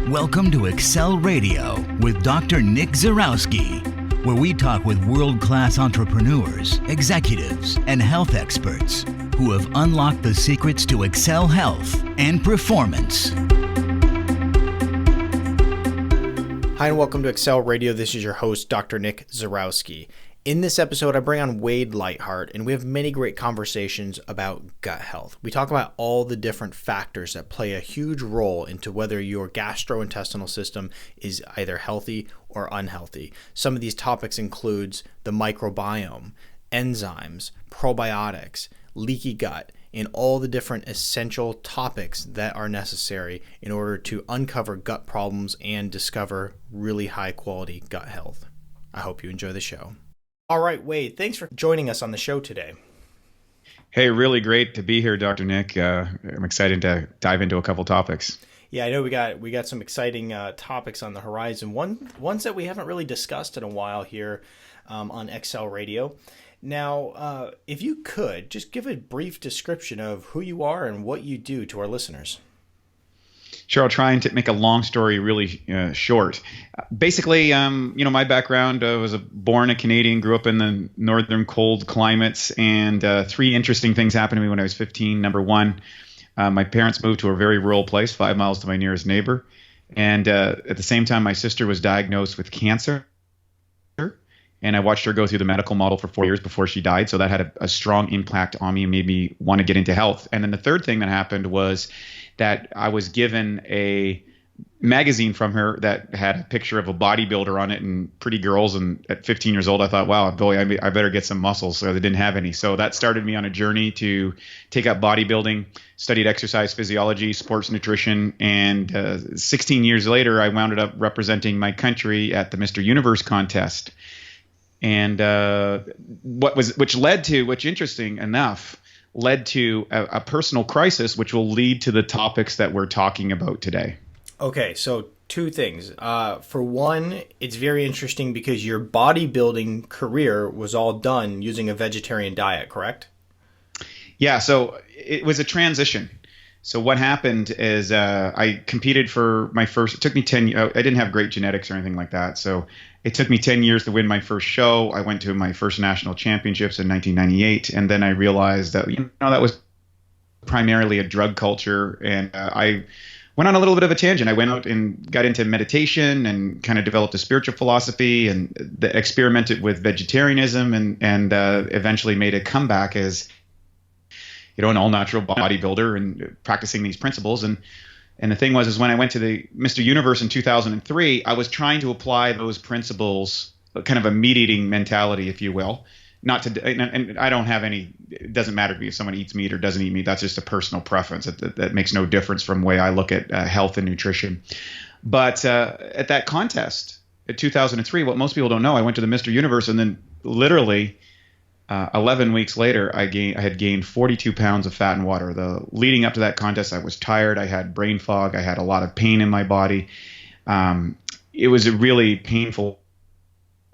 Welcome to Excel Radio with Dr. Nick Zyrowski, where we talk with world-class entrepreneurs, executives, and health experts who have unlocked the secrets to Excel health and performance. Hi, and welcome to Excel Radio. This is your host, Dr. Nick Zyrowski. In this episode, I bring on Wade Lightheart, and we have many great conversations about gut health. We talk about all the different factors that play a huge role into whether your gastrointestinal system is either healthy or unhealthy. Some of these topics includes the microbiome, enzymes, probiotics, leaky gut, and all the different essential topics that are necessary in order to uncover gut problems and discover really high quality gut health. I hope you enjoy the show. All right, Wade, thanks for joining us on the show today. Hey, really great to be here, Dr. Nick. I'm excited to dive into a couple topics. Yeah, I know we got some exciting topics on the horizon. Ones that we haven't really discussed in a while here on Excel Radio. Now, if you could, just give a brief description of who you are and what you do to our listeners. Sure, I'll try and make a long story really short. Basically, my background, I was born a Canadian, grew up in the northern cold climates, and three interesting things happened to me when I was 15. Number one, my parents moved to a very rural place, 5 miles to my nearest neighbor. And at the same time, my sister was diagnosed with cancer. And I watched her go through the medical model for 4 years before she died. So that had a strong impact on me and made me want to get into health. And then the third thing that happened was that I was given a magazine from her that had a picture of a bodybuilder on it and pretty girls. And at 15 years old, I thought, wow, boy, I better get some muscles. So they didn't have any. So that started me on a journey to take up bodybuilding, studied exercise physiology, sports nutrition. And 16 years later, I wound up representing my country at the Mr. Universe contest. And which interesting enough, led to a personal crisis, which will lead to the topics that we're talking about today. Okay, so two things. For one, it's very interesting because your bodybuilding career was all done using a vegetarian diet, correct? Yeah, so it was a transition. So what happened is I competed for my first, it took me 10 years, I didn't have great genetics or anything like that. So it took me 10 years to win my first show. I went to my first national championships in 1998. And then I realized that, that was primarily a drug culture. And I went on a little bit of a tangent. I went out and got into meditation and kind of developed a spiritual philosophy and experimented with vegetarianism and eventually made a comeback as an all-natural bodybuilder and practicing these principles. And the thing was when I went to the Mr. Universe in 2003, I was trying to apply those principles, kind of a meat-eating mentality, if you will. And I don't have any, it doesn't matter to me if someone eats meat or doesn't eat meat. That's just a personal preference. That makes no difference from the way I look at health and nutrition. But at that contest in 2003, what most people don't know, I went to the Mr. Universe and then literally 11 weeks later, I had gained 42 pounds of fat and water. Leading up to that contest, I was tired. I had brain fog. I had a lot of pain in my body. It was a really painful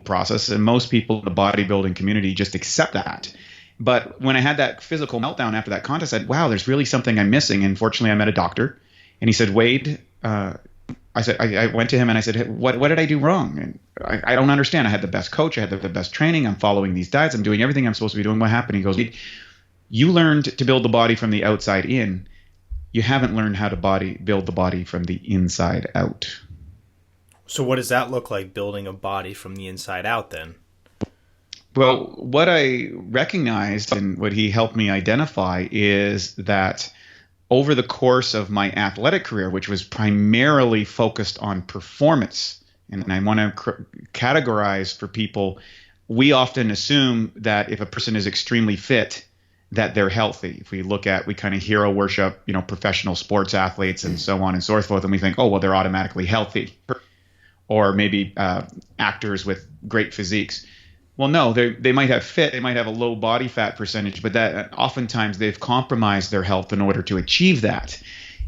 process, and most people in the bodybuilding community just accept that. But when I had that physical meltdown after that contest, I said, wow, there's really something I'm missing. And fortunately, I met a doctor, and he said, Wade, I went to him and I said, hey, what did I do wrong? And I don't understand. I had the best coach. I had the best training. I'm following these diets. I'm doing everything I'm supposed to be doing. What happened? He goes, you learned to build the body from the outside in. You haven't learned how to build the body from the inside out. So what does that look like, building a body from the inside out then? Well, what I recognized and what he helped me identify is that over the course of my athletic career, which was primarily focused on performance, and I want to categorize for people, we often assume that if a person is extremely fit, that they're healthy. If we kind of hero worship, professional sports athletes and so on and so forth, and we think, oh, well, they're automatically healthy. Or maybe actors with great physiques. Well, no, they might have they might have a low body fat percentage, but that oftentimes they've compromised their health in order to achieve that.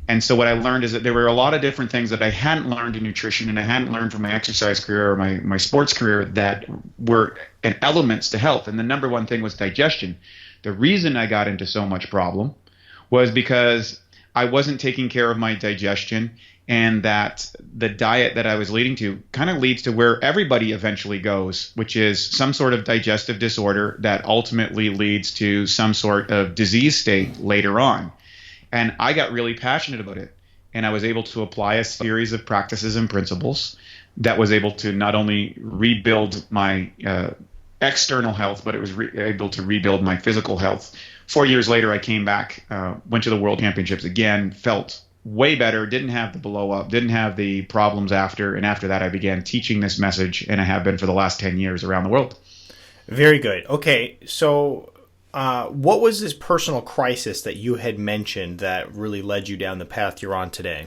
And so what I learned is that there were a lot of different things that I hadn't learned in nutrition and I hadn't learned from my exercise career or my sports career that were elements to health. And the number one thing was digestion. The reason I got into so much problem was because I wasn't taking care of my digestion and that the diet that I was leading to kind of leads to where everybody eventually goes, which is some sort of digestive disorder that ultimately leads to some sort of disease state later on. And I got really passionate about it, and I was able to apply a series of practices and principles that was able to not only rebuild my external health, but it was able to rebuild my physical health. 4 years later, I came back, went to the World Championships again, felt way better, didn't have the blow up, didn't have the problems after. And after that, I began teaching this message, and I have been for the last 10 years around the world. Very good. Okay, so what was this personal crisis that you had mentioned that really led you down the path you're on today?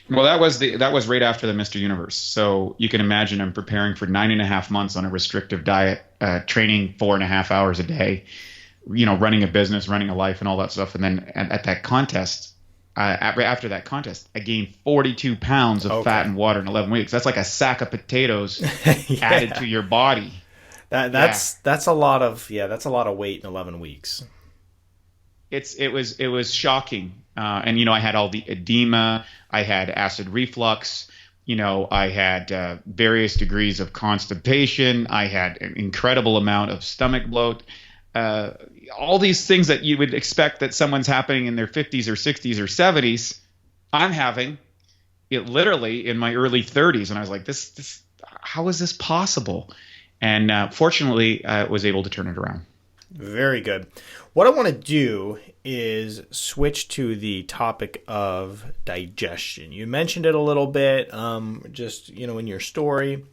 Well, that was right after the Mr. Universe. So you can imagine I'm preparing for 9.5 months on a restrictive diet, training 4.5 hours a day, running a business, running a life, and all that stuff. And then at that contest, after that contest, I gained 42 pounds of fat and water in 11 weeks. That's like a sack of potatoes added to your body. That's a lot of weight in 11 weeks. It was shocking. And I had all the edema, I had acid reflux, I had various degrees of constipation, I had an incredible amount of stomach bloat. All these things that you would expect that someone's happening in their 50s or 60s or 70s, I'm having it literally in my early 30s. And I was like, this how is this possible? And fortunately, I was able to turn it around. Very good. What I want to do is switch to the topic of digestion. You mentioned it a little bit, in your story.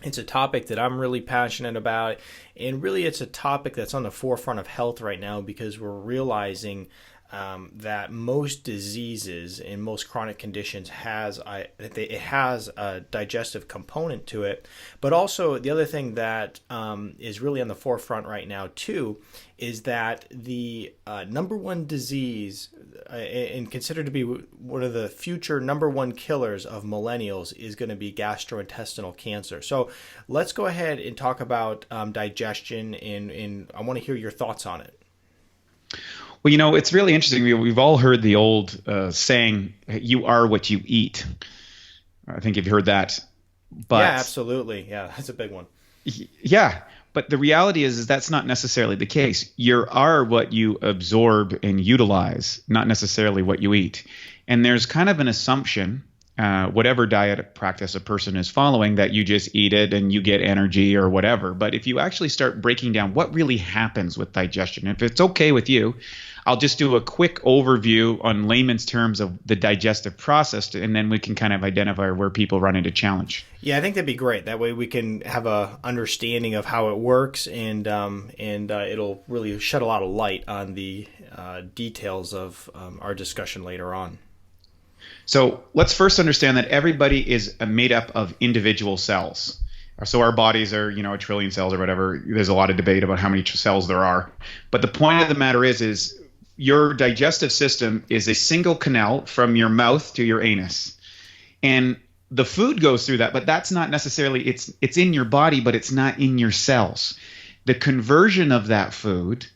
It's a topic that I'm really passionate about, and really it's a topic that's on the forefront of health right now because we're realizing that most diseases and most chronic conditions has a digestive component to it. But also the other thing that is really on the forefront right now too is that the number one disease and considered to be one of the future number one killers of millennials is going to be gastrointestinal cancer. So let's go ahead and talk about digestion, and I want to hear your thoughts on it. Well, it's really interesting. We've all heard the old saying, you are what you eat. I think you've heard that. But yeah, absolutely. Yeah, that's a big one. Yeah. But the reality is that's not necessarily the case. You are what you absorb and utilize, not necessarily what you eat. And there's kind of an assumption, whatever diet practice a person is following, that you just eat it and you get energy or whatever. But if you actually start breaking down what really happens with digestion, if it's okay with you, I'll just do a quick overview on layman's terms of the digestive process, and then we can kind of identify where people run into challenge. Yeah, I think that'd be great. That way we can have a understanding of how it works, and it'll really shed a lot of light on the details of our discussion later on. So let's first understand that everybody is made up of individual cells. So our bodies are, a trillion cells or whatever. There's a lot of debate about how many cells there are. But the point of the matter is your digestive system is a single canal from your mouth to your anus. And the food goes through that, but that's not necessarily, it's in your body, but it's not in your cells. The conversion of that food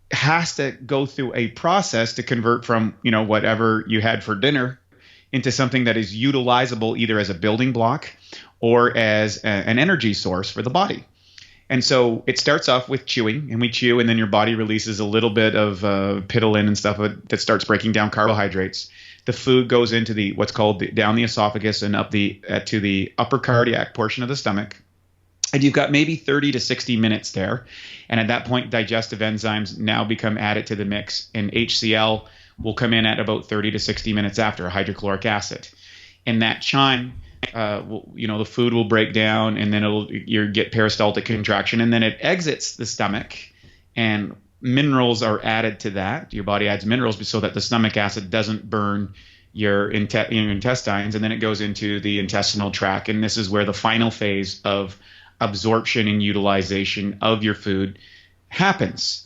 has to go through a process to convert from, whatever you had for dinner into something that is utilizable either as a building block or as an energy source for the body. And so it starts off with chewing, and we chew, and then your body releases a little bit of pidolin and stuff that starts breaking down carbohydrates. The food goes into what's called down the esophagus and up to the upper cardiac portion of the stomach. And you've got maybe 30 to 60 minutes there. And at that point, digestive enzymes now become added to the mix, and HCl will come in at about 30 to 60 minutes after, hydrochloric acid. And that chime, the food will break down, and then you get peristaltic contraction, and then it exits the stomach, and minerals are added to that. Your body adds minerals so that the stomach acid doesn't burn your intestines, and then it goes into the intestinal tract. And this is where the final phase of absorption and utilization of your food happens.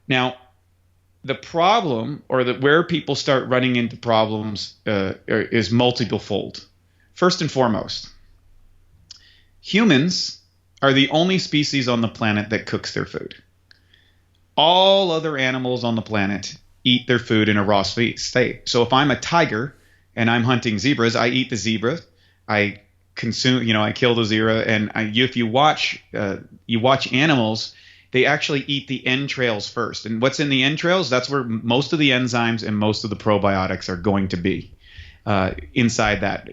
Now, the problem, or where people start running into problems, is multiple fold. First and foremost, humans are the only species on the planet that cooks their food. All other animals on the planet eat their food in a raw state. So if I'm a tiger and I'm hunting zebras, I eat the zebra. I consume, I kill the zebra. And if you watch animals, they actually eat the entrails first. And what's in the entrails? That's where most of the enzymes and most of the probiotics are going to be inside that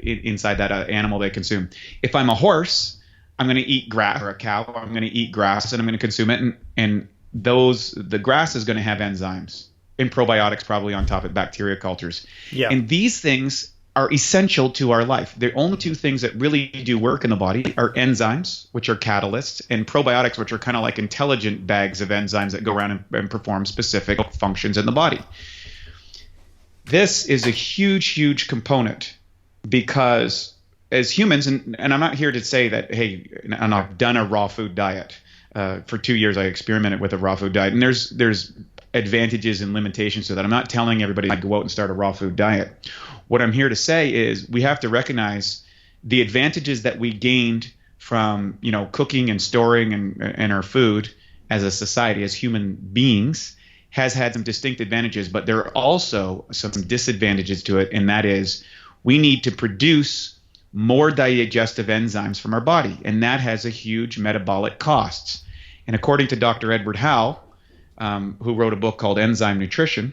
animal they consume. If I'm a horse, I'm going to eat grass, or a cow, I'm going to eat grass and I'm going to consume it. And the grass is going to have enzymes and probiotics probably on top of bacteria cultures. Yeah. And these things are essential to our life. The only two things that really do work in the body are enzymes, which are catalysts, and probiotics, which are kind of like intelligent bags of enzymes that go around and perform specific functions in the body. This is a huge, huge component because as humans, and I'm not here to say that, hey, and I've done a raw food diet. For 2 years, I experimented with a raw food diet, and there's advantages and limitations to that. I'm not telling everybody to go out and start a raw food diet. What I'm here to say is we have to recognize the advantages that we gained from, cooking and storing and our food as a society, as human beings, has had some distinct advantages, but there are also some disadvantages to it, and that is we need to produce more digestive enzymes from our body, and that has a huge metabolic costs. And according to Dr. Edward Howe, who wrote a book called Enzyme Nutrition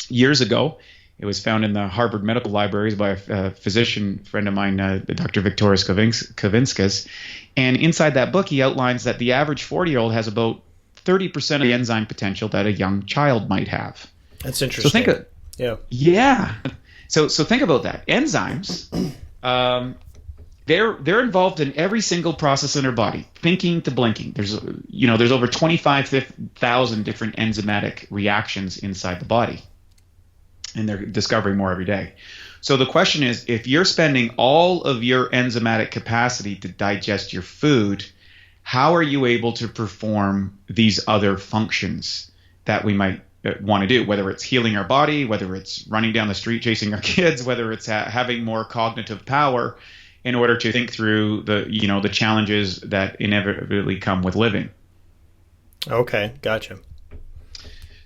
years ago, it was found in the Harvard Medical Libraries by a physician friend of mine, Dr. Victorius Kavinskas. And inside that book, he outlines that the average 40-year-old has about 30% of the enzyme potential that a young child might have. That's interesting. So think of, yeah. So think about that. Enzymes, they're involved in every single process in our body, thinking to blinking. There's over 25,000 different enzymatic reactions inside the body, and they're discovering more every day. So the question is, if you're spending all of your enzymatic capacity to digest your food, how are you able to perform these other functions that we might want to do, whether it's healing our body, whether it's running down the street chasing our kids, whether it's having more cognitive power in order to think through the challenges that inevitably come with living. Okay, gotcha.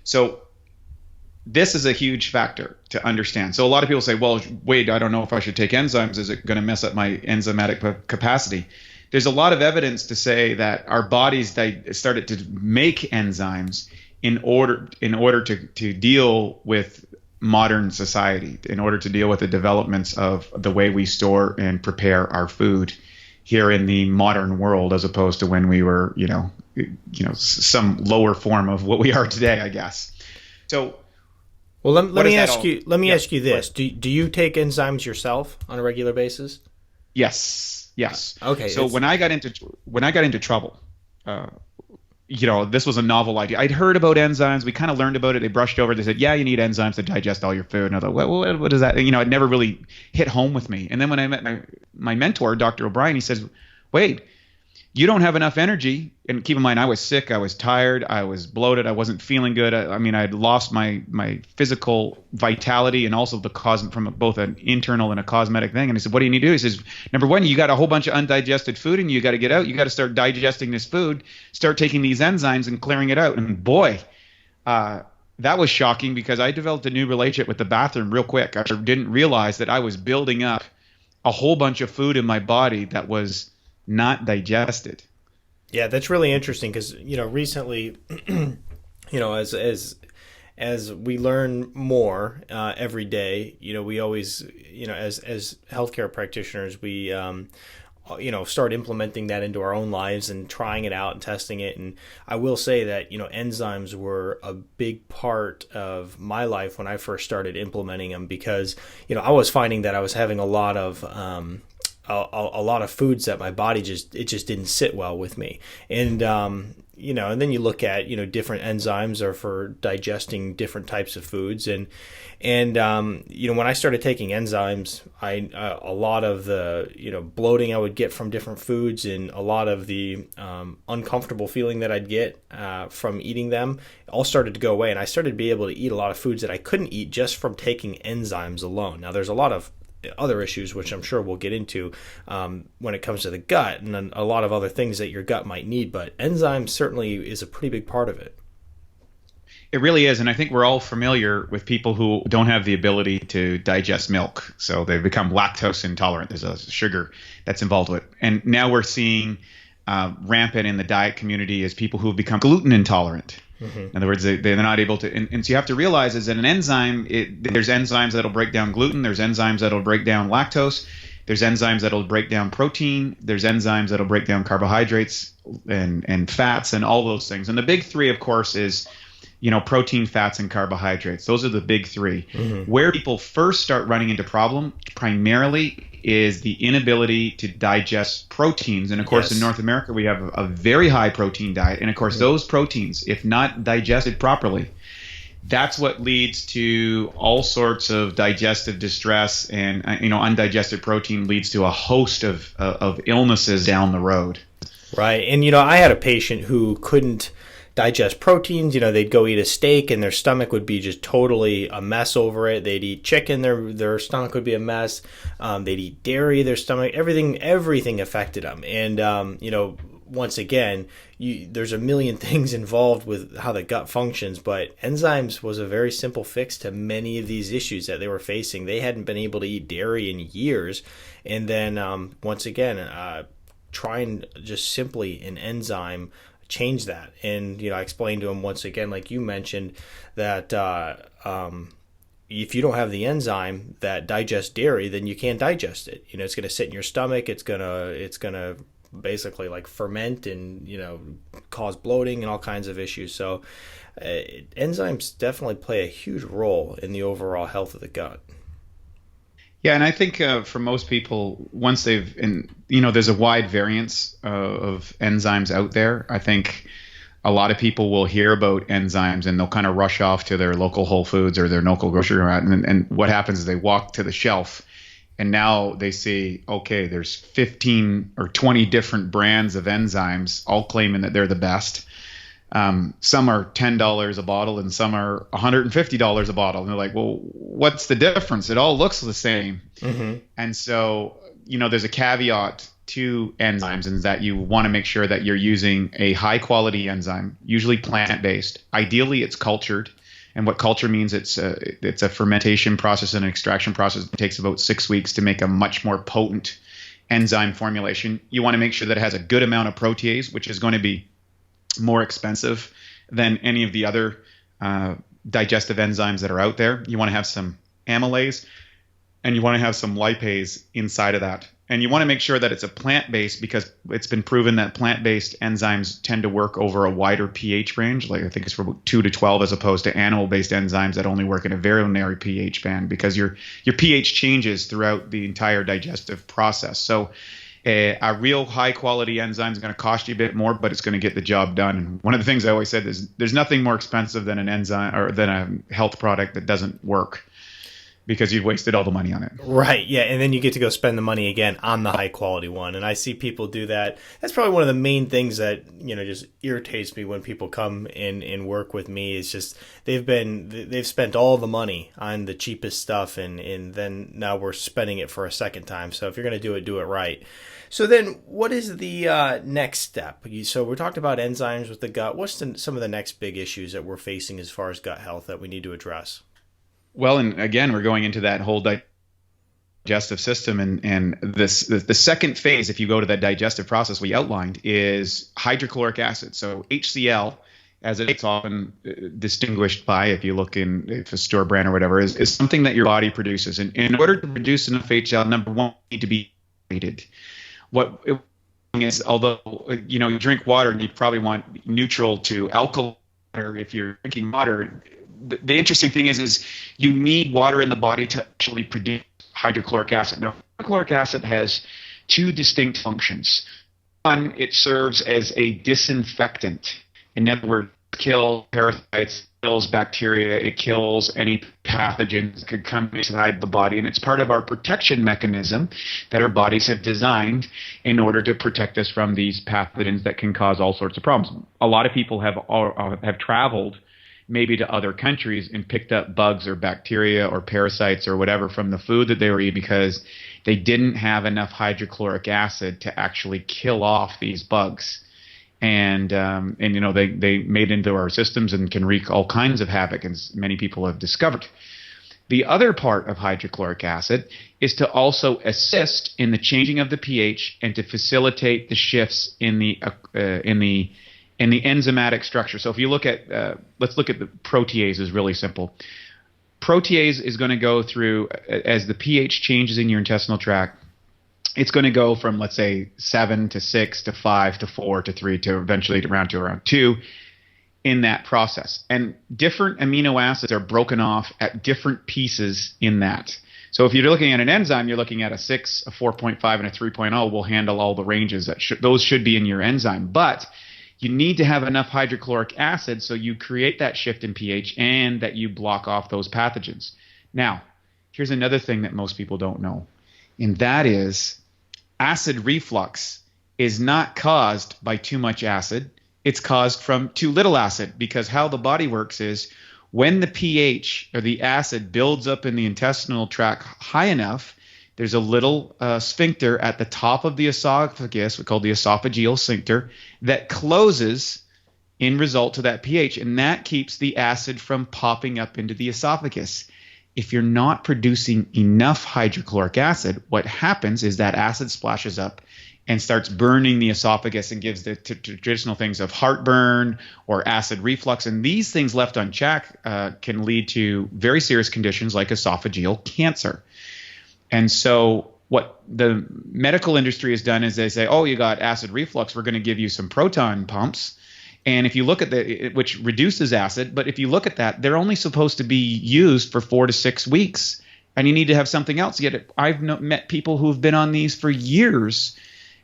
So this is a huge factor to understand. So a lot of people say, well, Wade, I don't know if I should take enzymes. Is it going to mess up my enzymatic capacity? There's a lot of evidence to say that our bodies started to make enzymes in order to deal with modern society, in order to deal with the developments of the way we store and prepare our food here in the modern world, as opposed to when we were, some lower form of what we are today, I guess. So, well, let me ask you this: do you take enzymes yourself on a regular basis? Yes. Okay. So when I got into trouble, this was a novel idea. I'd heard about enzymes. We kind of learned about it. They brushed over it. They said, yeah, you need enzymes to digest all your food. And I thought, what is that? It never really hit home with me. And then when I met my mentor, Dr. O'Brien, he says, Wade, you don't have enough energy. And keep in mind, I was sick. I was tired. I was bloated. I wasn't feeling good. I'd lost my physical vitality and also from both an internal and a cosmetic thing. And he said, what do you need to do? He says, number one, you got a whole bunch of undigested food and you got to get out. You got to start digesting this food, start taking these enzymes and clearing it out. And boy, that was shocking because I developed a new relationship with the bathroom real quick. I didn't realize that I was building up a whole bunch of food in my body that was not digested. Yeah, that's really interesting because recently, as we learn more every day, we always, as healthcare practitioners, we start implementing that into our own lives and trying it out and testing it. And I will say that enzymes were a big part of my life when I first started implementing them because I was finding that I was having a lot of foods that my body just didn't sit well with me. And, and then you look at, different enzymes are for digesting different types of foods. And when I started taking enzymes, a lot of the, bloating I would get from different foods and a lot of the uncomfortable feeling that I'd get from eating them all started to go away. And I started to be able to eat a lot of foods that I couldn't eat just from taking enzymes alone. Now, there's a lot of other issues, which I'm sure we'll get into when it comes to the gut and then a lot of other things that your gut might need. But enzymes certainly is a pretty big part of it. It really is. And I think we're all familiar with people who don't have the ability to digest milk. So they become lactose intolerant. There's a sugar that's involved with it. And now we're seeing rampant in the diet community is people who have become gluten intolerant. Mm-hmm. In other words, they're not able to. And so you have to realize is that an enzyme, there's enzymes that'll break down gluten. There's enzymes that'll break down lactose. There's enzymes that'll break down protein. There's enzymes that'll break down carbohydrates and fats and all those things. And the big three, of course, is protein, fats, and carbohydrates. Those are the big three. Mm-hmm. Where people first start running into problem primarily is the inability to digest proteins. And of course, in North America, we have a very high protein diet. And of course, those proteins, if not digested properly, that's what leads to all sorts of digestive distress, and undigested protein leads to a host of illnesses down the road. Right. And I had a patient who couldn't digest proteins. They'd go eat a steak and their stomach would be just totally a mess over it. They'd eat chicken, their stomach would be a mess. They'd eat dairy, their stomach, everything affected them. And once again, there's a million things involved with how the gut functions, but enzymes was a very simple fix to many of these issues that they were facing. They hadn't been able to eat dairy in years, and then once again, trying just simply an enzyme change that. And I explained to him once again, like you mentioned, that if you don't have the enzyme that digests dairy, then you can't digest it. It's going to sit in your stomach. It's gonna basically like ferment and cause bloating and all kinds of issues. So enzymes definitely play a huge role in the overall health of the gut. Yeah, and I think for most people, once there's a wide variance of enzymes out there. I think a lot of people will hear about enzymes and they'll kind of rush off to their local Whole Foods or their local grocery store, and what happens is they walk to the shelf and now they see, okay, there's 15 or 20 different brands of enzymes, all claiming that they're the best. Some are $10 a bottle and some are $150 a bottle. And they're like, well, what's the difference? It all looks the same. Mm-hmm. And so, there's a caveat to enzymes, and that you want to make sure that you're using a high quality enzyme, usually plant-based. Ideally, it's cultured. And what culture means, it's a fermentation process and an extraction process that takes about 6 weeks to make a much more potent enzyme formulation. You want to make sure that it has a good amount of protease, which is going to be more expensive than any of the other digestive enzymes that are out there. You want to have some amylase and you want to have some lipase inside of that. And you want to make sure that it's a plant-based, because it's been proven that plant-based enzymes tend to work over a wider pH range. Like I think it's from about 2 to 12, as opposed to animal-based enzymes that only work in a very narrow pH band, because your pH changes throughout the entire digestive process. So a real high-quality enzyme is going to cost you a bit more, but it's going to get the job done. And one of the things I always said is there's nothing more expensive than an enzyme or than a health product that doesn't work, because you've wasted all the money on it. Right, yeah, and then you get to go spend the money again on the high-quality one. And I see people do that. That's probably one of the main things that, just irritates me when people come in and work with me. Is just they've spent all the money on the cheapest stuff, and then now we're spending it for a second time. So if you're going to do it right. So then what is the next step? So we talked about enzymes with the gut. What's some of the next big issues that we're facing as far as gut health that we need to address? Well, and again, we're going into that whole digestive system, and the second phase, if you go to that digestive process we outlined, is hydrochloric acid. So HCl, as it's often distinguished by, if you look if a store brand or whatever, is something that your body produces. And in order to produce enough HCl, number one, you need to be hydrated. What it is, although you drink water and you probably want neutral to alkaline, or if you're drinking water. The interesting thing is you need water in the body to actually produce hydrochloric acid. Now, hydrochloric acid has two distinct functions. One, it serves as a disinfectant. In other words, it kills parasites, kills bacteria, it kills any pathogens that could come inside the body, and it's part of our protection mechanism that our bodies have designed in order to protect us from these pathogens that can cause all sorts of problems. A lot of people have traveled maybe to other countries and picked up bugs or bacteria or parasites or whatever from the food that they were eating, because they didn't have enough hydrochloric acid to actually kill off these bugs. and they made into our systems and can wreak all kinds of havoc, as many people have discovered. The other part of hydrochloric acid is to also assist in the changing of the pH and to facilitate the shifts in the enzymatic structure. So if you look at, let's look at the protease is really simple. Protease is going to go through, as the pH changes in your intestinal tract, it's going to go from, let's say, 7 to 6 to 5 to 4 to 3 to eventually around 2 in that process. And different amino acids are broken off at different pieces in that. So if you're looking at an enzyme, you're looking at a 6, a 4.5, and a 3.0 will handle all the ranges. Those should be in your enzyme. But you need to have enough hydrochloric acid so you create that shift in pH and that you block off those pathogens. Now, here's another thing that most people don't know, and that is acid reflux is not caused by too much acid. It's caused from too little acid, because how the body works is when the pH or the acid builds up in the intestinal tract high enough, there's a little sphincter at the top of the esophagus, we call the esophageal sphincter, that closes in result to that pH, and that keeps the acid from popping up into the esophagus. If you're not producing enough hydrochloric acid, what happens is that acid splashes up and starts burning the esophagus and gives the traditional things of heartburn or acid reflux. And these things left unchecked can lead to very serious conditions like esophageal cancer. And so what the medical industry has done is they say, oh, you got acid reflux, we're going to give you some proton pumps. And if you look at which reduces acid, but if you look at that, they're only supposed to be used for 4 to 6 weeks. And you need to have something else. Yet I've met people who've been on these for years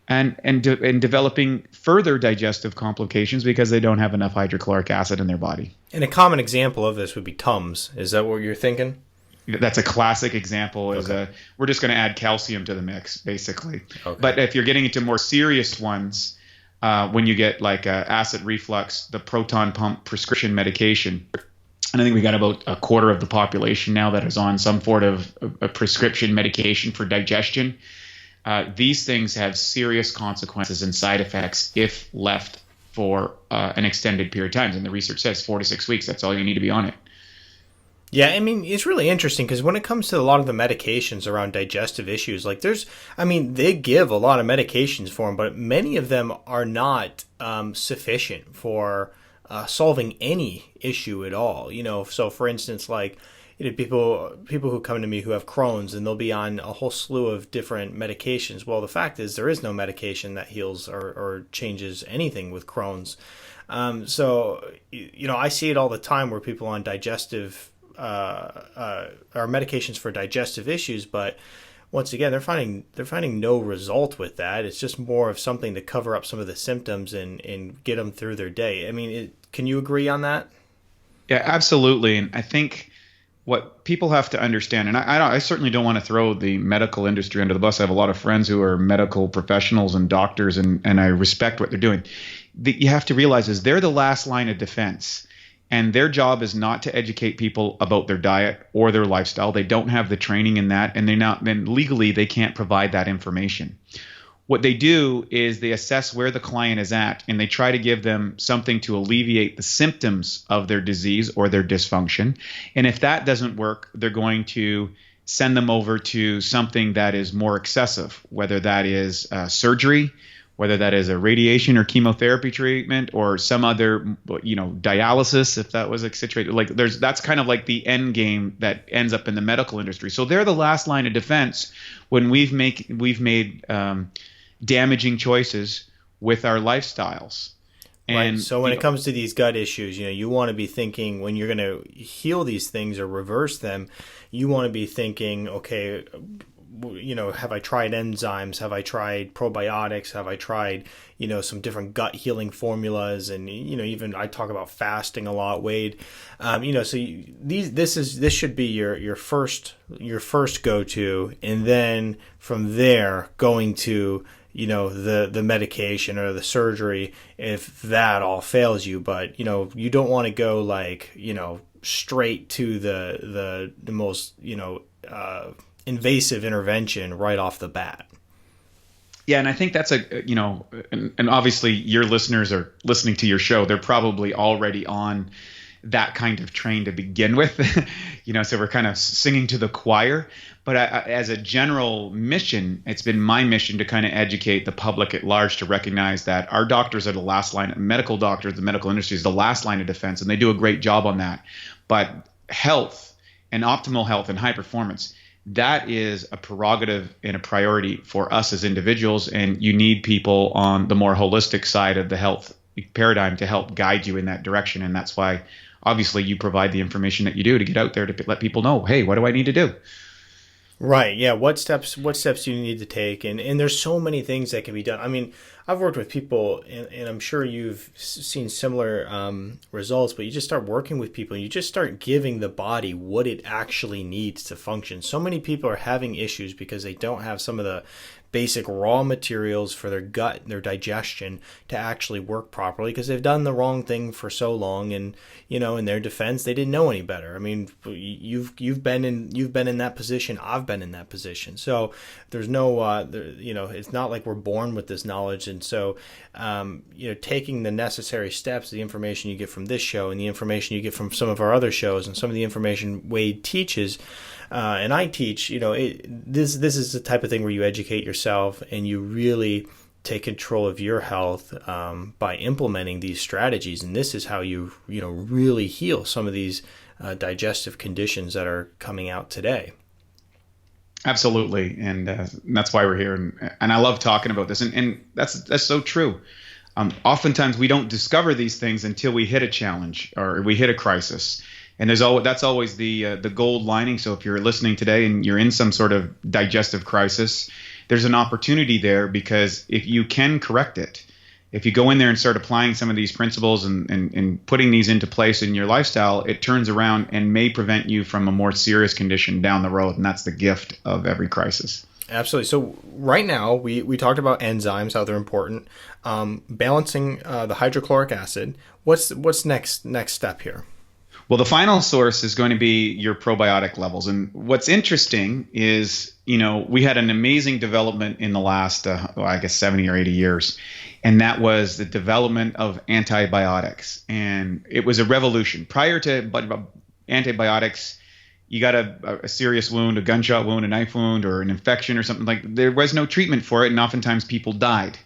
and developing further digestive complications because they don't have enough hydrochloric acid in their body. And a common example of this would be Tums. Is that what you're thinking? That's a classic example. Okay. We're just going to add calcium to the mix, basically. Okay. But if you're getting into more serious ones, when you get like acid reflux, the proton pump prescription medication, and I think we got about a quarter of the population now that is on some sort of a prescription medication for digestion. These things have serious consequences and side effects if left for an extended period of time. And the research says 4 to 6 weeks. That's all you need to be on it. Yeah, I mean, it's really interesting because when it comes to a lot of the medications around digestive issues, like they give a lot of medications for them, but many of them are not sufficient for solving any issue at all. So for instance, like, people who come to me who have Crohn's, and they'll be on a whole slew of different medications. Well, the fact is there is no medication that heals or changes anything with Crohn's. So I see it all the time where people on digestive are medications for digestive issues, but once again, they're finding no result with that. It's just more of something to cover up some of the symptoms and get them through their day. I mean, can you agree on that? Yeah, absolutely. And I think what people have to understand, and I certainly don't want to throw the medical industry under the bus. I have a lot of friends who are medical professionals and doctors, and I respect what they're doing. You have to realize is they're the last line of defense. And their job is not to educate people about their diet or their lifestyle. They don't have the training in that, and then legally they can't provide that information. What they do is they assess where the client is at, and they try to give them something to alleviate the symptoms of their disease or their dysfunction. And if that doesn't work, they're going to send them over to something that is more excessive, whether that is surgery, whether that is a radiation or chemotherapy treatment, or some other, dialysis, if that was situated. Like that's kind of like the end game that ends up in the medical industry. So they're the last line of defense when we've made damaging choices with our lifestyles. And right. So when it comes to these gut issues, you want to be thinking when you're going to heal these things or reverse them, you want to be thinking, okay, have I tried enzymes? Have I tried probiotics? Have I tried, some different gut healing formulas? And, even I talk about fasting a lot, Wade. So this should be your first go-to. And then from there going to, the medication or the surgery, if that all fails you. But, you don't want to go like, straight to the most, invasive intervention right off the bat. Yeah, and I think that's and obviously your listeners are listening to your show. They're probably already on that kind of train to begin with, so we're kind of singing to the choir. But as a general mission, it's been my mission to kind of educate the public at large to recognize that our doctors are the last line, medical doctors, the medical industry is the last line of defense, and they do a great job on that. But health and optimal health and high performance, that is a prerogative and a priority for us as individuals, and you need people on the more holistic side of the health paradigm to help guide you in that direction. And that's why obviously you provide the information that you do to get out there to let people know, hey, what do I need to do? Right. Yeah. What steps do you need to take? And there's so many things that can be done. I mean, I've worked with people, and I'm sure you've seen similar results, but you just start working with people and you just start giving the body what it actually needs to function. So many people are having issues because they don't have some of the basic raw materials for their gut and their digestion to actually work properly because they've done the wrong thing for so long. And in their defense, they didn't know any better. I mean, you've been in that position. I've been in that position. So there's no it's not like we're born with this knowledge. And so taking the necessary steps, the information you get from this show and the information you get from some of our other shows and some of the information Wade teaches and I teach, this is the type of thing where you educate yourself and you really take control of your health by implementing these strategies. And this is how you really heal some of these digestive conditions that are coming out today. Absolutely. And that's why we're here. And I love talking about this. And that's so true. Oftentimes we don't discover these things until we hit a challenge or we hit a crisis. And that's always the gold lining. So if you're listening today and you're in some sort of digestive crisis, there's an opportunity there, because if you can correct it, if you go in there and start applying some of these principles and putting these into place in your lifestyle, it turns around and may prevent you from a more serious condition down the road. And that's the gift of every crisis. Absolutely. So right now we talked about enzymes, how they're important, balancing the hydrochloric acid. What's next step here? Well, the final source is going to be your probiotic levels. And what's interesting is, we had an amazing development in the last, 70 or 80 years. And that was the development of antibiotics. And it was a revolution. Prior to antibiotics, you got a serious wound, a gunshot wound, a knife wound, or an infection or something there was no treatment for it. And oftentimes people died.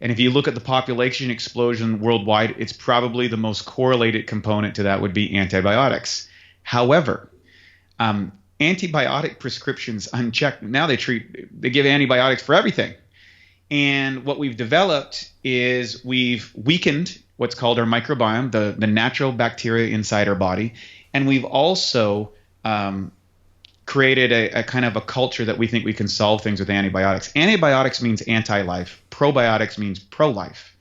And if you look at the population explosion worldwide, it's probably the most correlated component to that would be antibiotics. However, antibiotic prescriptions unchecked, now they give antibiotics for everything. And what we've developed is we've weakened what's called our microbiome, the natural bacteria inside our body. And we've also created a kind of a culture that we think we can solve things with antibiotics. Antibiotics means anti-life. Probiotics means pro-life.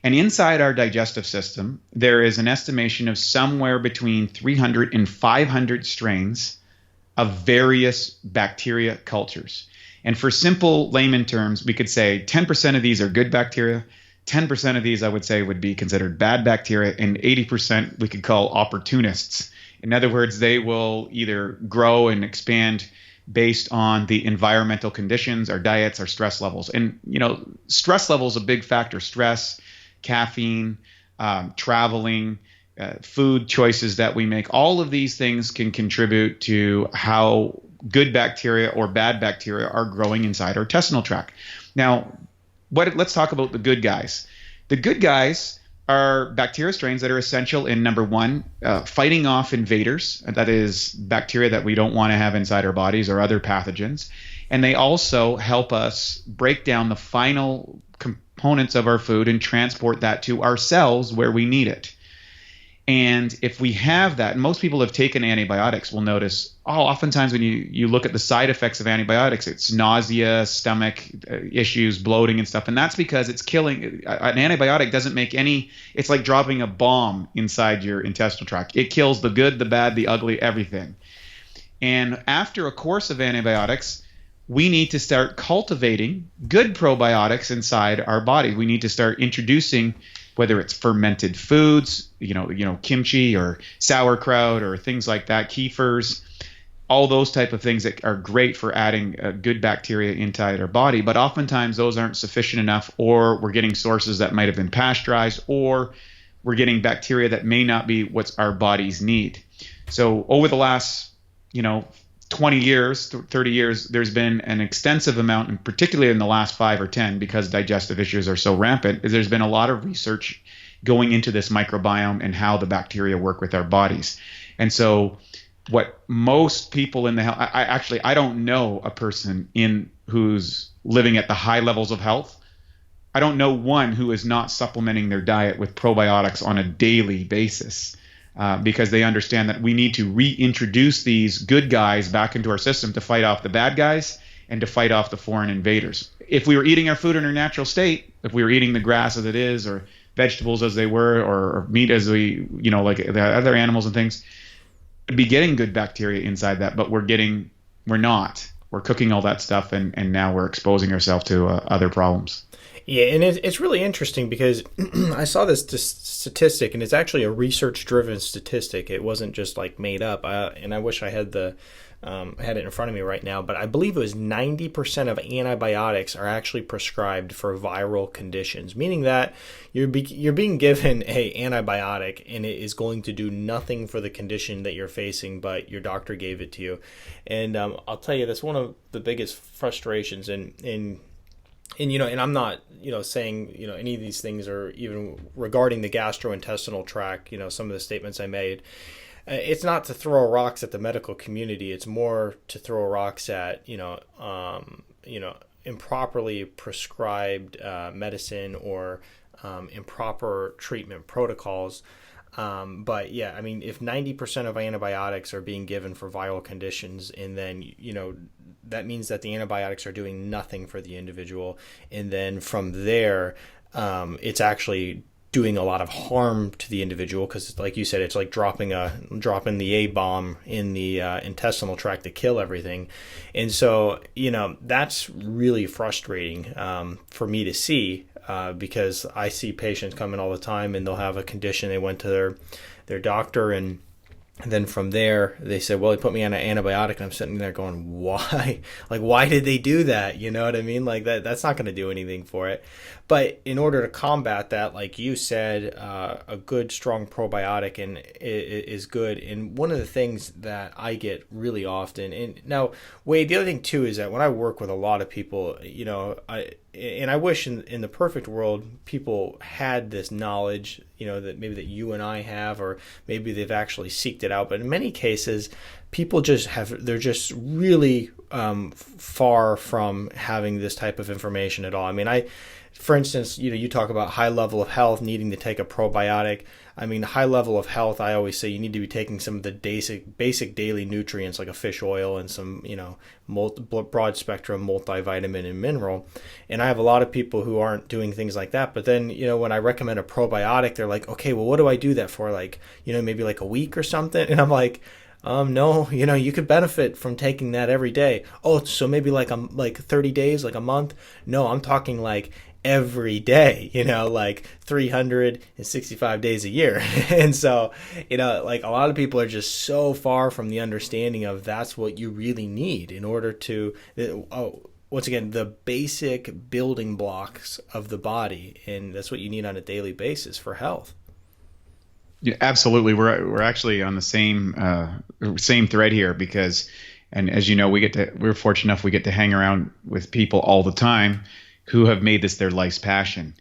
And inside our digestive system, there is an estimation of somewhere between 300 and 500 strains of various bacteria cultures. And for simple layman terms, we could say 10% of these are good bacteria, 10% of these I would say would be considered bad bacteria, and 80% we could call opportunists. In other words, they will either grow and expand based on the environmental conditions, our diets, our stress levels. And, stress level is a big factor. Stress, caffeine, traveling, food choices that we make. All of these things can contribute to how good bacteria or bad bacteria are growing inside our intestinal tract. Now, let's talk about the good guys. The good guys are bacteria strains that are essential in, number one, fighting off invaders. That is bacteria that we don't want to have inside our bodies or other pathogens. And they also help us break down the final components of our food and transport that to our cells where we need it. And if we have that, and most people have taken antibiotics will notice, oftentimes when you look at the side effects of antibiotics, it's nausea, stomach issues, bloating and stuff. And that's because it's killing. An antibiotic doesn't make it's like dropping a bomb inside your intestinal tract. It kills the good, the bad, the ugly, everything. And after a course of antibiotics, we need to start cultivating good probiotics inside our body. We need to start introducing, whether it's fermented foods, kimchi or sauerkraut or things like that, kefirs, all those type of things that are great for adding good bacteria inside our body. But oftentimes those aren't sufficient enough, or we're getting sources that might have been pasteurized, or we're getting bacteria that may not be what our bodies need. So over the last, 20 years, 30 years, there's been an extensive amount, and particularly in the last 5 or 10, because digestive issues are so rampant, there's been a lot of research going into this microbiome and how the bacteria work with our bodies. And so what most people in the health, I don't know a person who's living at the high levels of health. I don't know one who is not supplementing their diet with probiotics on a daily basis. Because they understand that we need to reintroduce these good guys back into our system to fight off the bad guys and to fight off the foreign invaders. If we were eating our food in our natural state, if we were eating the grass as it is, or vegetables as they were, or meat as we, like the other animals and things, we'd be getting good bacteria inside that, but we're not. We're cooking all that stuff, and now we're exposing ourselves to other problems. Yeah, and it's really interesting because I saw this statistic, and it's actually a research-driven statistic. It wasn't just like made up. And I wish I had had it in front of me right now, but I believe it was 90% of antibiotics are actually prescribed for viral conditions, meaning that you're being given a antibiotic and it is going to do nothing for the condition that you're facing, but your doctor gave it to you. And I'll tell you, that's one of the biggest frustrations. And I'm not, saying, any of these things are even regarding the gastrointestinal tract, some of the statements I made. It's not to throw rocks at the medical community. It's more to throw rocks at, improperly prescribed medicine or improper treatment protocols. But yeah, I mean, if 90% of antibiotics are being given for viral conditions, and then, that means that the antibiotics are doing nothing for the individual. And then from there, it's actually doing a lot of harm to the individual, because like you said, it's like dropping the A-bomb in the intestinal tract to kill everything. And so, that's really frustrating for me to see, because I see patients come in all the time and they'll have a condition. They went to their doctor, and then from there they said, well, he put me on an antibiotic, and I'm sitting there going, why? Like, why did they do that? You know what I mean? Like that's not going to do anything for it. But in order to combat that, like you said, a good strong probiotic is good. And one of the things that I get really often, and now Wade, the other thing too is that when I work with a lot of people, I wish in the perfect world people had this knowledge, that you and I have, or maybe they've actually seeked it out. But in many cases, people they're just really far from having this type of information at all. I mean, for instance, you talk about high level of health needing to take a probiotic. I mean, high level of health, I always say you need to be taking some of the basic daily nutrients like a fish oil and some, broad spectrum multivitamin and mineral. And I have a lot of people who aren't doing things like that. But then, when I recommend a probiotic, they're like, okay, well, what do I do that for? Like, maybe like a week or something. And I'm like, no, you could benefit from taking that every day. Oh, so maybe like 30 days, like a month. No, I'm talking like every day, like 365 days a year. And so, like a lot of people are just so far from the understanding of that's what you really need in order to, once again, the basic building blocks of the body. And that's what you need on a daily basis for health. Yeah, absolutely. We're actually on the same thread here, because, and as you know, we're fortunate enough we get to hang around with people all the time who have made this their life's passion.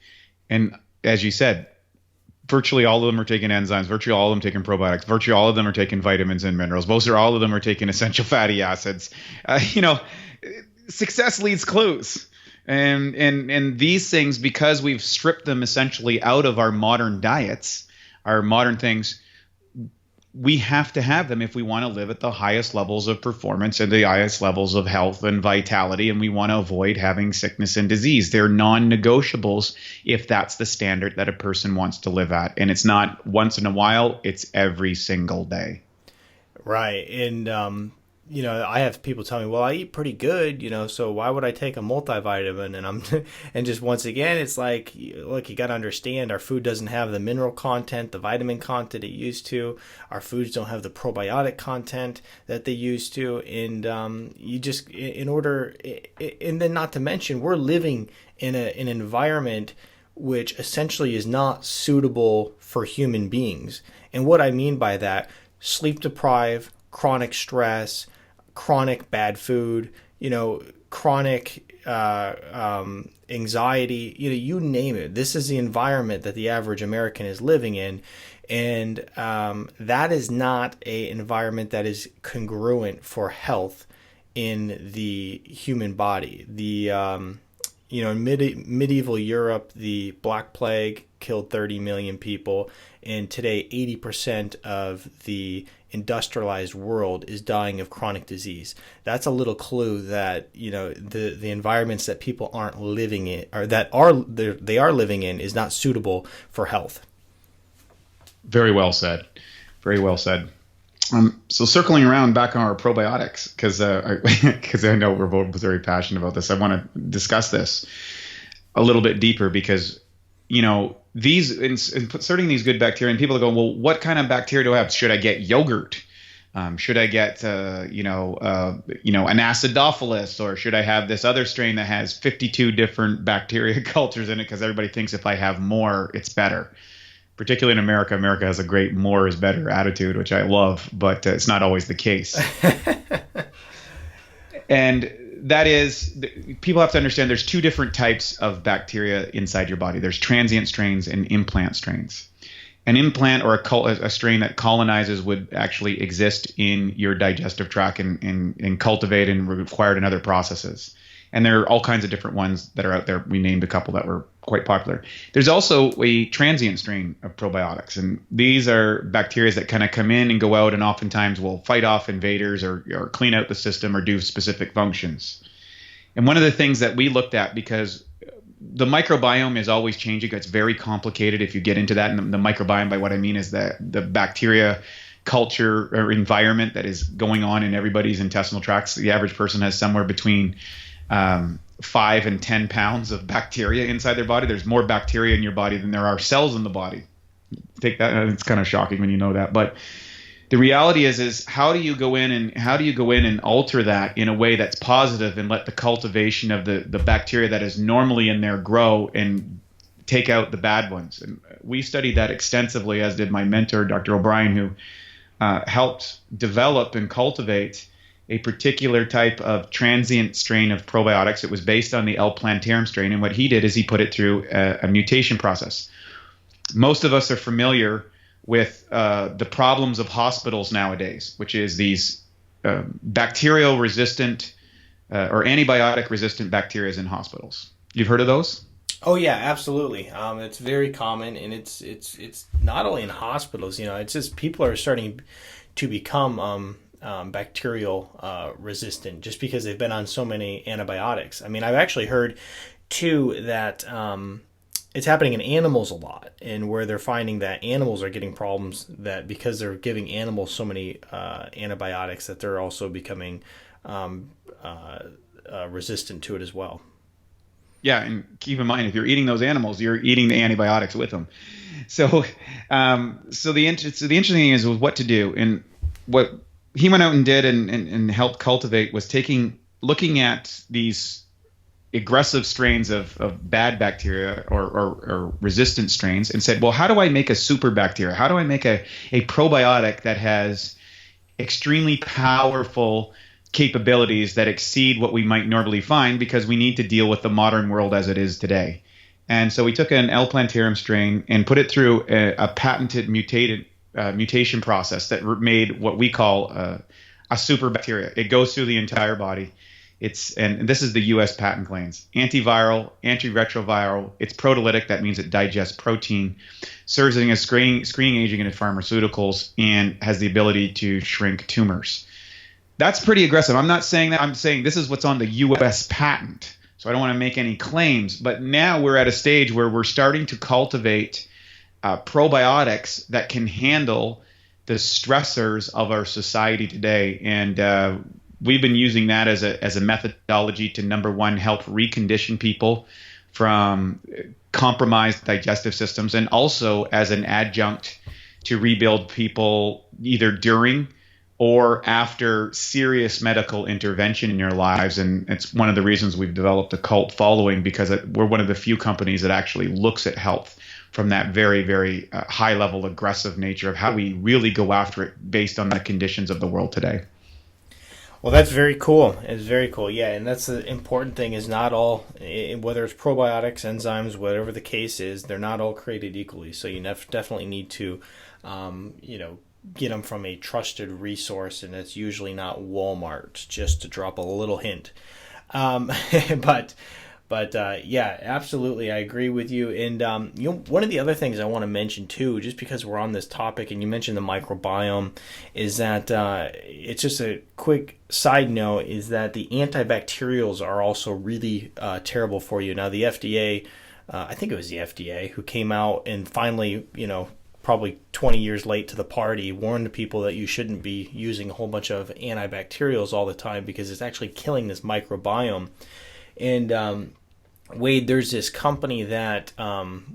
And as you said, virtually all of them are taking enzymes, virtually all of them taking probiotics, virtually all of them are taking vitamins and minerals. All of them are taking essential fatty acids. Success leaves clues. And these things, because we've stripped them essentially out of our modern diets, our modern things, we have to have them if we want to live at the highest levels of performance and the highest levels of health and vitality, and we want to avoid having sickness and disease. They're non-negotiables if that's the standard that a person wants to live at. And it's not once in a while, it's every single day. Right. And I have people tell me, well, I eat pretty good, so why would I take a multivitamin? And just once again, it's like, look, you got to understand our food doesn't have the mineral content, the vitamin content it used to. Our foods don't have the probiotic content that they used to. And and then not to mention, we're living in an environment which essentially is not suitable for human beings. And what I mean by that, sleep deprived, chronic stress, chronic bad food, chronic anxiety, you name it. This is the environment that the average American is living in. And that is not an environment that is congruent for health in the human body. In medieval Europe, the Black Plague killed 30 million people. And today, 80% of the industrialized world is dying of chronic disease. That's a little clue that the environments that people aren't living in, or that they are living in, is not suitable for health. Very well said. Very well said. So circling around back on our probiotics, because I know we're both very passionate about this. I want to discuss this a little bit deeper because these inserting these good bacteria, and people go, well, what kind of bacteria do I have? Should I get yogurt? Should I get an acidophilus, or should I have this other strain that has 52 different bacteria cultures in it? Because everybody thinks if I have more, it's better. Particularly in America, America has a great more is better attitude, which I love, but it's not always the case. And that is, people have to understand there's two different types of bacteria inside your body. There's transient strains and implant strains. An implant, or a strain that colonizes, would actually exist in your digestive tract and cultivate and required in other processes. And there are all kinds of different ones that are out there. We named a couple that were quite popular. There's also a transient strain of probiotics. And these are bacteria that kind of come in and go out, and oftentimes will fight off invaders or clean out the system or do specific functions. And one of the things that we looked at, because the microbiome is always changing, it's very complicated if you get into that. And the microbiome, by what I mean, is the bacteria culture or environment that is going on in everybody's intestinal tracts. The average person has somewhere between 5 and 10 pounds of bacteria inside their body. There's more bacteria in your body than there are cells in the body. Take that. It's kind of shocking when you know that. But the reality is how do you go in and alter that in a way that's positive and let the cultivation of the bacteria that is normally in there grow and take out the bad ones? And we studied that extensively, as did my mentor, Dr. O'Brien, who helped develop and cultivate a particular type of transient strain of probiotics. It was based on the L. plantarum strain, and what he did is he put it through a mutation process. Most of us are familiar with the problems of hospitals nowadays, which is these bacterial-resistant or antibiotic-resistant bacteria in hospitals. You've heard of those? Oh yeah, absolutely. It's very common, and it's not only in hospitals. It's just people are starting to become bacterial resistant just because they've been on so many antibiotics. I mean, I've actually heard too that it's happening in animals a lot, and where they're finding that animals are getting problems that because they're giving animals so many antibiotics that they're also becoming resistant to it as well. Yeah, and keep in mind, if you're eating those animals, you're eating the antibiotics with them. So the interesting thing is what to do, and what he went out and did and helped cultivate was looking at these aggressive strains of bad bacteria or resistant strains and said, well, how do I make a super bacteria? How do I make a probiotic that has extremely powerful capabilities that exceed what we might normally find, because we need to deal with the modern world as it is today? And so we took an L. plantarum strain and put it through a patented mutation process that made what we call a super bacteria. It goes through the entire body. And this is the U.S. patent claims: antiviral, antiretroviral. It's proteolytic. That means it digests protein, serves as a screening agent in pharmaceuticals, and has the ability to shrink tumors. That's pretty aggressive. I'm not saying that. I'm saying this is what's on the U.S. patent. So I don't want to make any claims. But now we're at a stage where we're starting to cultivate probiotics that can handle the stressors of our society today. And we've been using that as a methodology to, number one, help recondition people from compromised digestive systems, and also as an adjunct to rebuild people either during or after serious medical intervention in your lives. And it's one of the reasons we've developed a cult following, because we're one of the few companies that actually looks at health from that very, very high level, aggressive nature of how we really go after it based on the conditions of the world today. Well, that's very cool. It's very cool. Yeah, and that's the important thing, is not all, whether it's probiotics, enzymes, whatever the case is, they're not all created equally. So you definitely need to, get them from a trusted resource, and it's usually not Walmart, just to drop a little hint. But yeah, absolutely, I agree with you. And one of the other things I want to mention too, just because we're on this topic, and you mentioned the microbiome, is that it's just a quick side note, is that the antibacterials are also really terrible for you. Now, the FDA, I think it was the FDA, who came out and finally, probably 20 years late to the party, warned people that you shouldn't be using a whole bunch of antibacterials all the time, because it's actually killing this microbiome. And Wade, there's this company that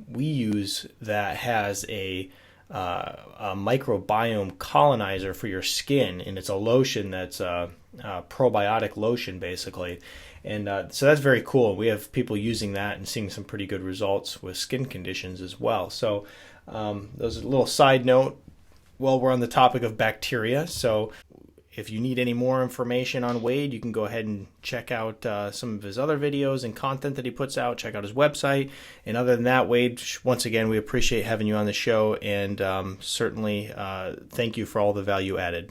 we use that has a microbiome colonizer for your skin, and it's a lotion that's a probiotic lotion, basically. And so that's very cool. We have people using that and seeing some pretty good results with skin conditions as well. So those are a little side note while we're on the topic of bacteria. So if you need any more information on Wade, you can go ahead and check out some of his other videos and content that he puts out. Check out his website. And other than that, Wade, once again, we appreciate having you on the show, and certainly thank you for all the value added.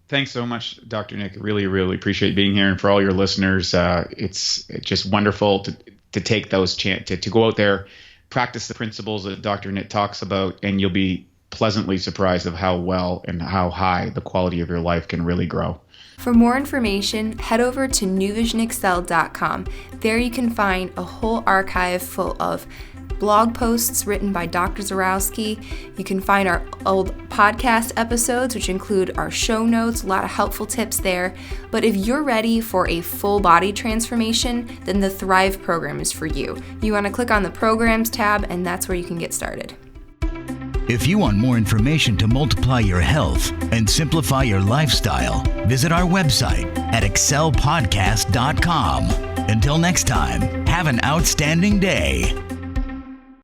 Thanks so much, Dr. Nick. Really, really appreciate being here. And for all your listeners, it's just wonderful to take those to go out there, practice the principles that Dr. Nick talks about, and you'll be pleasantly surprised of how well and how high the quality of your life can really grow. For more information, head over to newvisionexcel.com. There you can find a whole archive full of blog posts written by Dr. Zyrowski. You can find our old podcast episodes, which include our show notes, a lot of helpful tips there. But if you're ready for a full body transformation, then the Thrive program is for you. You want to click on the Programs tab, and that's where you can get started. If you want more information to multiply your health and simplify your lifestyle, visit our website at excelpodcast.com. Until next time, have an outstanding day.